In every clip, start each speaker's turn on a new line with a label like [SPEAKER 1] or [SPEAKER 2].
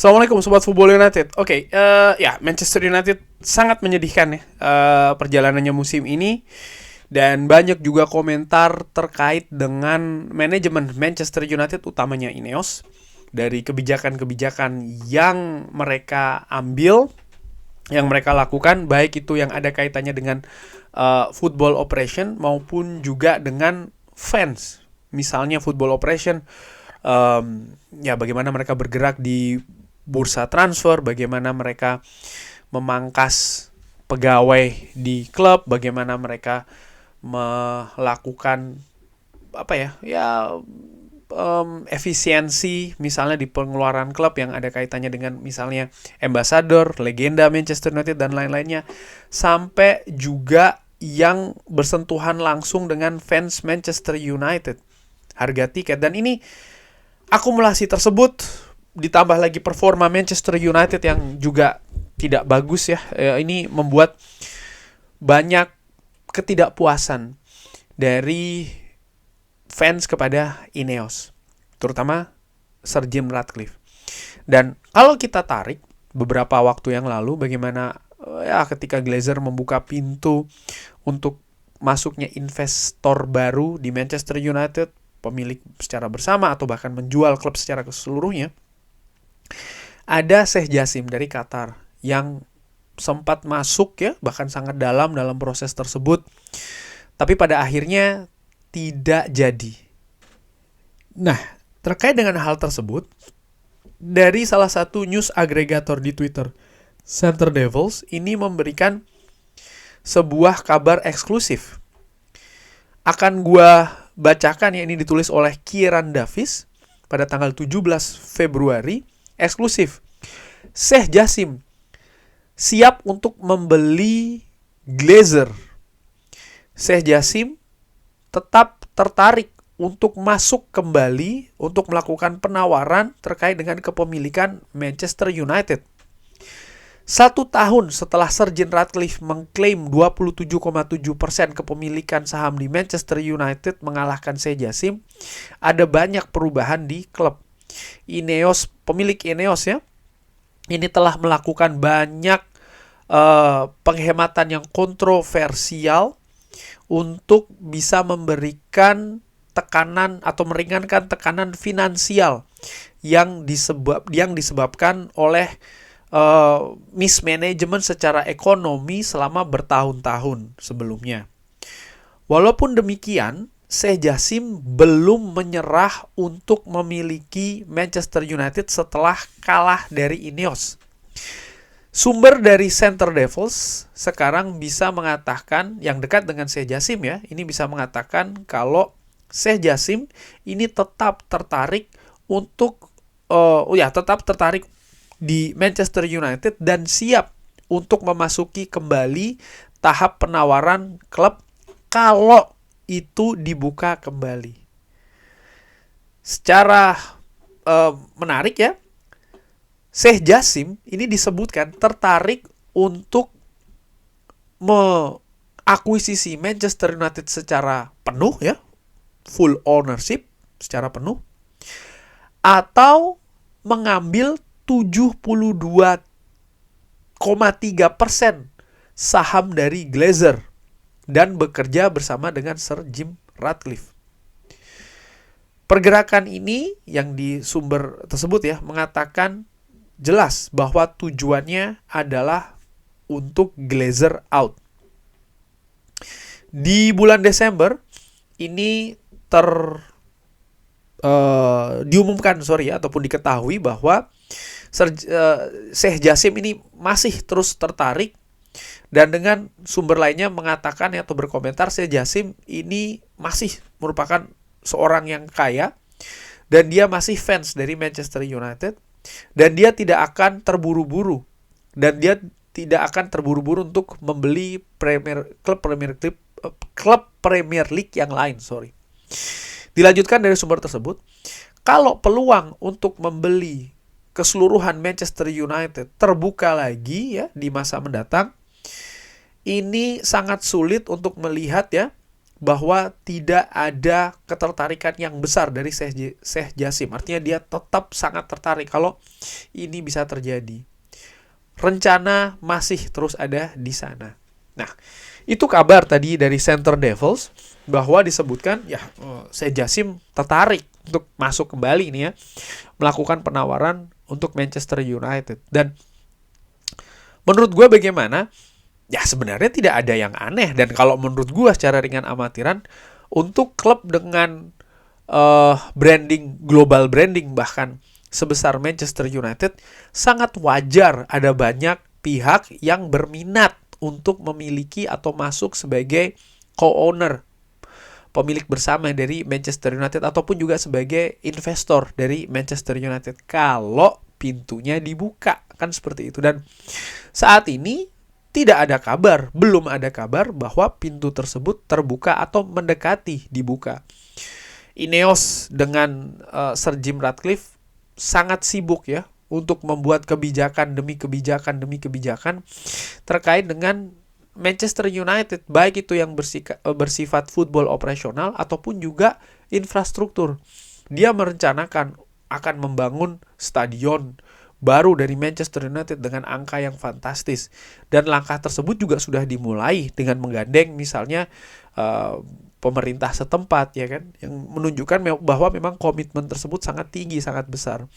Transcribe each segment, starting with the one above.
[SPEAKER 1] Assalamualaikum Sobat Football United. Ya Manchester United sangat menyedihkan ya perjalanannya musim ini. Dan banyak juga komentar terkait dengan manajemen Manchester United, utamanya Ineos. Dari kebijakan-kebijakan yang mereka ambil, yang mereka lakukan, baik itu yang ada kaitannya dengan football operation maupun juga dengan fans. Misalnya football operation, ya bagaimana mereka bergerak di bursa transfer, bagaimana mereka memangkas pegawai di klub, bagaimana mereka melakukan efisiensi misalnya di pengeluaran klub yang ada kaitannya dengan misalnya ambassador, legenda Manchester United dan lain-lainnya, sampai juga yang bersentuhan langsung dengan fans Manchester United, harga tiket. Dan ini akumulasi tersebut ditambah lagi performa Manchester United yang juga tidak bagus ya. Ini membuat banyak ketidakpuasan dari fans kepada Ineos, terutama Sir Jim Ratcliffe. Dan kalau kita tarik beberapa waktu yang lalu, bagaimana ketika Glazer membuka pintu untuk masuknya investor baru di Manchester United, pemilik secara bersama atau bahkan menjual klub secara keseluruhnya, ada Sheikh Jassim dari Qatar yang sempat masuk ya, bahkan sangat dalam proses tersebut, tapi pada akhirnya tidak jadi. Nah, terkait dengan hal tersebut, dari salah satu news agregator di Twitter, Center Devils, ini memberikan sebuah kabar eksklusif. Akan gua bacakan ya, ini ditulis oleh Kieran Davis pada tanggal 17 Februari, eksklusif. Sheikh Jassim siap untuk membeli Glazer. Sheikh Jassim tetap tertarik untuk masuk kembali untuk melakukan penawaran terkait dengan kepemilikan Manchester United. 1 tahun setelah Sir Jim Ratcliffe mengklaim 27,7% kepemilikan saham di Manchester United mengalahkan Sheikh Jassim, ada banyak perubahan di klub. Ineos, pemilik Ineos ya, ini telah melakukan banyak penghematan yang kontroversial untuk bisa memberikan tekanan atau meringankan tekanan finansial yang disebabkan oleh mismanagement secara ekonomi selama bertahun-tahun sebelumnya. Walaupun demikian, Sheikh Jassim belum menyerah untuk memiliki Manchester United setelah kalah dari Ineos. Sumber dari Center Devils sekarang bisa mengatakan, yang dekat dengan Sheikh Jassim ya, ini bisa mengatakan kalau Sheikh Jassim ini tetap tertarik untuk tetap tertarik di Manchester United dan siap untuk memasuki kembali tahap penawaran klub kalau itu dibuka kembali. Secara menarik ya, Sheikh Jassim ini disebutkan tertarik untuk mengakuisisi Manchester United secara penuh ya, full ownership secara penuh, atau mengambil 72,3% saham dari Glazer dan bekerja bersama dengan Sir Jim Ratcliffe. Pergerakan ini yang di sumber tersebut ya mengatakan jelas bahwa tujuannya adalah untuk Glazer out. Di bulan Desember ini diumumkan ataupun diketahui bahwa Sheikh Jassim ini masih terus tertarik, dan dengan sumber lainnya mengatakan atau berkomentar Sheikh Jassim ini masih merupakan seorang yang kaya dan dia masih fans dari Manchester United, dan dia tidak akan terburu-buru untuk membeli klub Premier League yang lain. Dilanjutkan dari sumber tersebut, kalau peluang untuk membeli keseluruhan Manchester United terbuka lagi ya di masa mendatang, ini sangat sulit untuk melihat ya bahwa tidak ada ketertarikan yang besar dari Sheikh Jassim. Artinya dia tetap sangat tertarik kalau ini bisa terjadi. Rencana masih terus ada di sana. Nah, itu kabar tadi dari Center Devils bahwa disebutkan ya Sheikh Jassim tertarik untuk masuk kembali nih ya, melakukan penawaran untuk Manchester United. Dan menurut gue bagaimana? Ya sebenarnya tidak ada yang aneh, dan kalau menurut gue secara ringan amatiran untuk klub dengan branding, global branding bahkan sebesar Manchester United, sangat wajar ada banyak pihak yang berminat untuk memiliki atau masuk sebagai co-owner, pemilik bersama dari Manchester United, ataupun juga sebagai investor dari Manchester United kalau pintunya dibuka, kan seperti itu. Dan saat ini tidak ada kabar, belum ada kabar bahwa pintu tersebut terbuka atau mendekati dibuka. Ineos dengan Sir Jim Ratcliffe sangat sibuk ya untuk membuat kebijakan demi kebijakan demi kebijakan terkait dengan Manchester United, baik itu yang bersifat football operasional ataupun juga infrastruktur. Dia merencanakan akan membangun stadion baru dari Manchester United dengan angka yang fantastis, dan langkah tersebut juga sudah dimulai dengan menggandeng misalnya pemerintah setempat ya kan, yang menunjukkan bahwa memang komitmen tersebut sangat tinggi, sangat besar.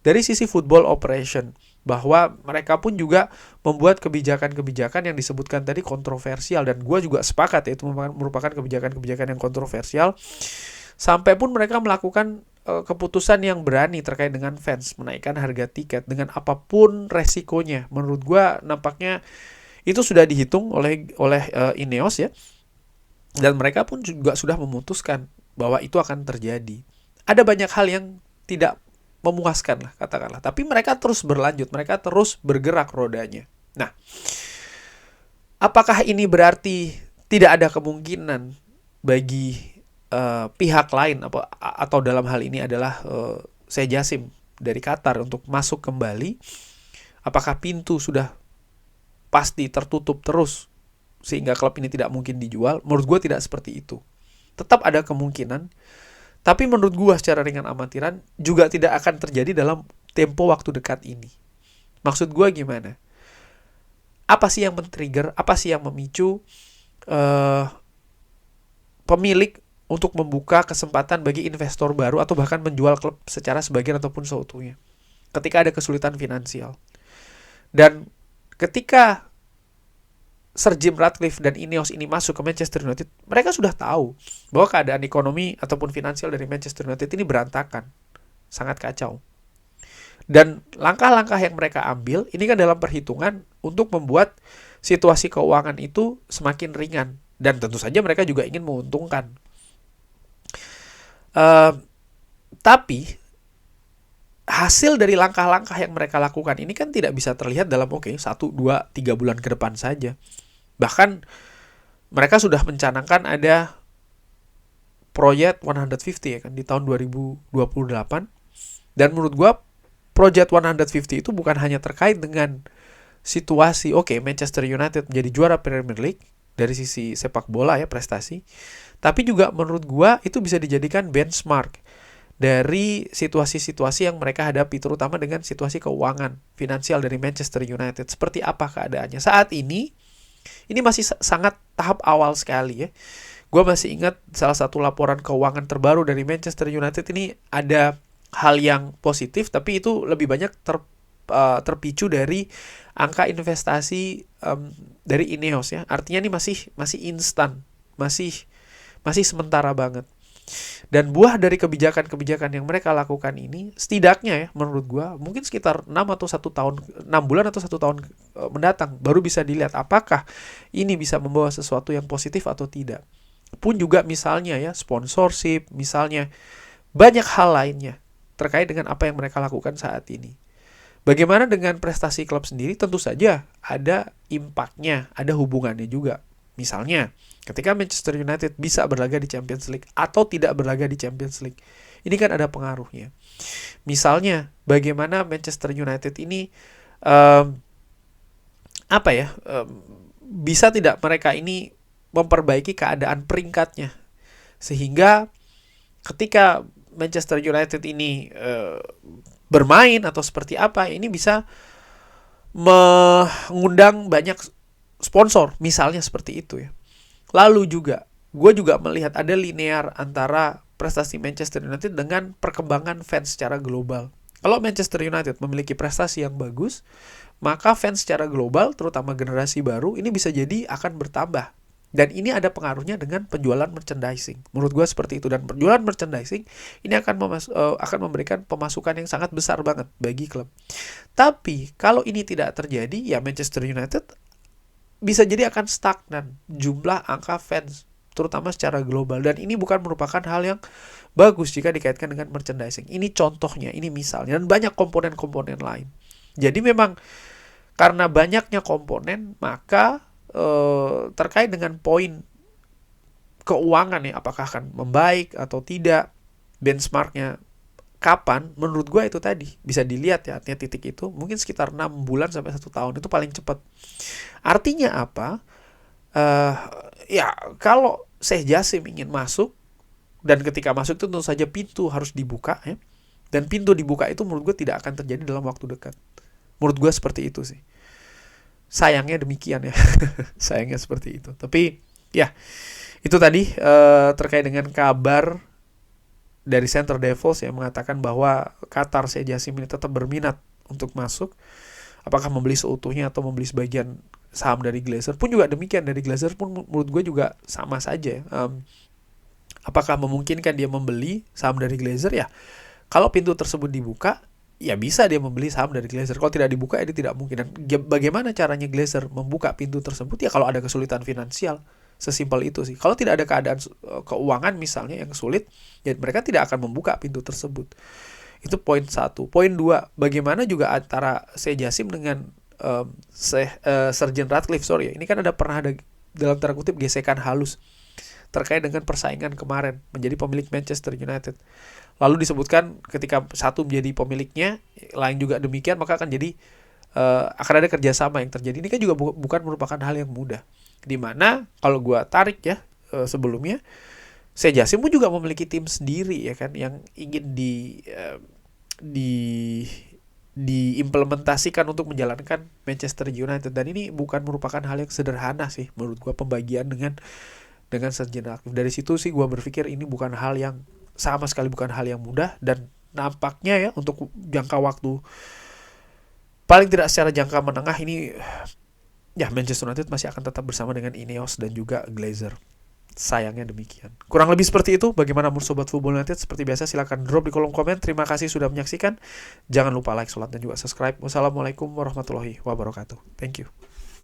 [SPEAKER 1] Dari sisi football operation, bahwa mereka pun juga membuat kebijakan-kebijakan yang disebutkan tadi kontroversial, dan gue juga sepakat ya, itu merupakan kebijakan-kebijakan yang kontroversial, sampai pun mereka melakukan keputusan yang berani terkait dengan fans, menaikkan harga tiket dengan apapun resikonya. Menurut gue nampaknya itu sudah dihitung oleh Ineos ya, dan mereka pun juga sudah memutuskan bahwa itu akan terjadi. Ada banyak hal yang tidak memuaskan lah katakanlah, tapi mereka terus berlanjut, mereka terus bergerak rodanya. Nah, apakah ini berarti tidak ada kemungkinan bagi pihak lain atau dalam hal ini adalah Sheikh Jassim dari Qatar untuk masuk kembali? Apakah pintu sudah pasti tertutup terus sehingga klub ini tidak mungkin dijual? Menurut gue tidak seperti itu. Tetap ada kemungkinan, tapi menurut gue secara ringan amatiran juga tidak akan terjadi dalam tempo waktu dekat ini. Maksud gue gimana? Apa sih yang men-trigger, apa sih yang memicu pemilik untuk membuka kesempatan bagi investor baru atau bahkan menjual klub secara sebagian ataupun seutuhnya ketika ada kesulitan finansial? Dan ketika Sir Jim Ratcliffe dan Ineos ini masuk ke Manchester United, mereka sudah tahu bahwa keadaan ekonomi ataupun finansial dari Manchester United ini berantakan, sangat kacau. Dan langkah-langkah yang mereka ambil ini kan dalam perhitungan untuk membuat situasi keuangan itu semakin ringan, dan tentu saja mereka juga ingin menguntungkan. Tapi hasil dari langkah-langkah yang mereka lakukan ini kan tidak bisa terlihat dalam 1, 2, 3 bulan ke depan saja. Bahkan mereka sudah mencanangkan ada Project 150 ya kan di tahun 2028. Dan menurut gua Project 150 itu bukan hanya terkait dengan situasi Manchester United menjadi juara Premier League dari sisi sepak bola ya, prestasi, tapi juga menurut gua itu bisa dijadikan benchmark dari situasi-situasi yang mereka hadapi, terutama dengan situasi keuangan finansial dari Manchester United. Seperti apa keadaannya saat ini? Ini masih sangat tahap awal sekali ya. Gua masih ingat salah satu laporan keuangan terbaru dari Manchester United ini ada hal yang positif, tapi itu lebih banyak terpicu dari angka investasi dari Ineos ya. Artinya ini masih instan, masih sementara banget. Dan buah dari kebijakan-kebijakan yang mereka lakukan ini setidaknya ya menurut gua mungkin sekitar 6 bulan atau 1 tahun mendatang baru bisa dilihat apakah ini bisa membawa sesuatu yang positif atau tidak. Pun juga misalnya ya sponsorship, misalnya banyak hal lainnya terkait dengan apa yang mereka lakukan saat ini. Bagaimana dengan prestasi klub sendiri? Tentu saja ada impact-nya, ada hubungannya juga. Misalnya, ketika Manchester United bisa berlaga di Champions League atau tidak berlaga di Champions League, ini kan ada pengaruhnya. Misalnya, bagaimana Manchester United ini bisa tidak mereka ini memperbaiki keadaan peringkatnya. Sehingga ketika Manchester United ini bermain atau seperti apa, ini bisa mengundang banyak sponsor, misalnya seperti itu ya. Lalu juga, gue juga melihat ada linear antara prestasi Manchester United dengan perkembangan fans secara global. Kalau Manchester United memiliki prestasi yang bagus, maka fans secara global, terutama generasi baru, ini bisa jadi akan bertambah. Dan ini ada pengaruhnya dengan penjualan merchandising. Menurut gue seperti itu. Dan penjualan merchandising ini akan memberikan pemasukan yang sangat besar banget bagi klub. Tapi kalau ini tidak terjadi, ya Manchester United bisa jadi akan stagnan jumlah angka fans, terutama secara global. Dan ini bukan merupakan hal yang bagus jika dikaitkan dengan merchandising. Ini contohnya, ini misalnya. Dan banyak komponen-komponen lain. Jadi memang karena banyaknya komponen, maka terkait dengan poin keuangan ya, apakah akan membaik atau tidak, benchmarknya kapan, menurut gue itu tadi bisa dilihat ya, artinya titik itu mungkin sekitar 6 bulan sampai 1 tahun, itu paling cepat. Artinya apa? Ya kalau Sheikh Jassim ingin masuk, dan ketika masuk itu tentu saja pintu harus dibuka ya, dan pintu dibuka itu menurut gue tidak akan terjadi dalam waktu dekat. Menurut gue seperti itu sih. Sayangnya demikian ya. Sayangnya seperti itu. Tapi ya, itu tadi terkait dengan kabar dari Center Devils yang mengatakan bahwa Qatar Sheikh Jassim ini tetap berminat untuk masuk. Apakah membeli seutuhnya atau membeli sebagian saham dari Glazer pun juga demikian. Dari Glazer pun menurut gue juga sama saja. Apakah memungkinkan dia membeli saham dari Glazer? Ya, kalau pintu tersebut dibuka, ya bisa dia membeli saham dari Glazer. Kalau tidak dibuka, ya dia tidak mungkin. Dan bagaimana caranya Glazer membuka pintu tersebut? Ya kalau ada kesulitan finansial. Sesimpel itu sih. Kalau tidak ada keadaan keuangan misalnya yang sulit, ya mereka tidak akan membuka pintu tersebut. Itu poin 1. Poin 2, bagaimana juga antara Sheikh Jassim dengan Sir Jim Ratcliffe, ini kan pernah ada dalam tanda kutip gesekan halus terkait dengan persaingan kemarin menjadi pemilik Manchester United. Lalu disebutkan ketika satu menjadi pemiliknya, lain juga demikian, maka akan jadi akan ada kerjasama yang terjadi. Ini kan juga bukan merupakan hal yang mudah. Dimana kalau gue tarik ya sebelumnya, Sheikh Jassim pun juga memiliki tim sendiri ya kan, yang ingin diimplementasikan untuk menjalankan Manchester United. Dan ini bukan merupakan hal yang sederhana sih menurut gue, pembagian dengan Sir Jim Ratcliffe. Dari situ sih gue berpikir ini bukan hal yang sama sekali, bukan hal yang mudah. Dan nampaknya ya untuk jangka waktu paling tidak secara jangka menengah ini ya Manchester United masih akan tetap bersama dengan Ineos dan juga Glazer. Sayangnya demikian. Kurang lebih seperti itu. Bagaimana menurut Sobat Football United? Seperti biasa silahkan drop di kolom komen. Terima kasih sudah menyaksikan. Jangan lupa like, share, dan juga subscribe. Wassalamualaikum warahmatullahi wabarakatuh. Thank you.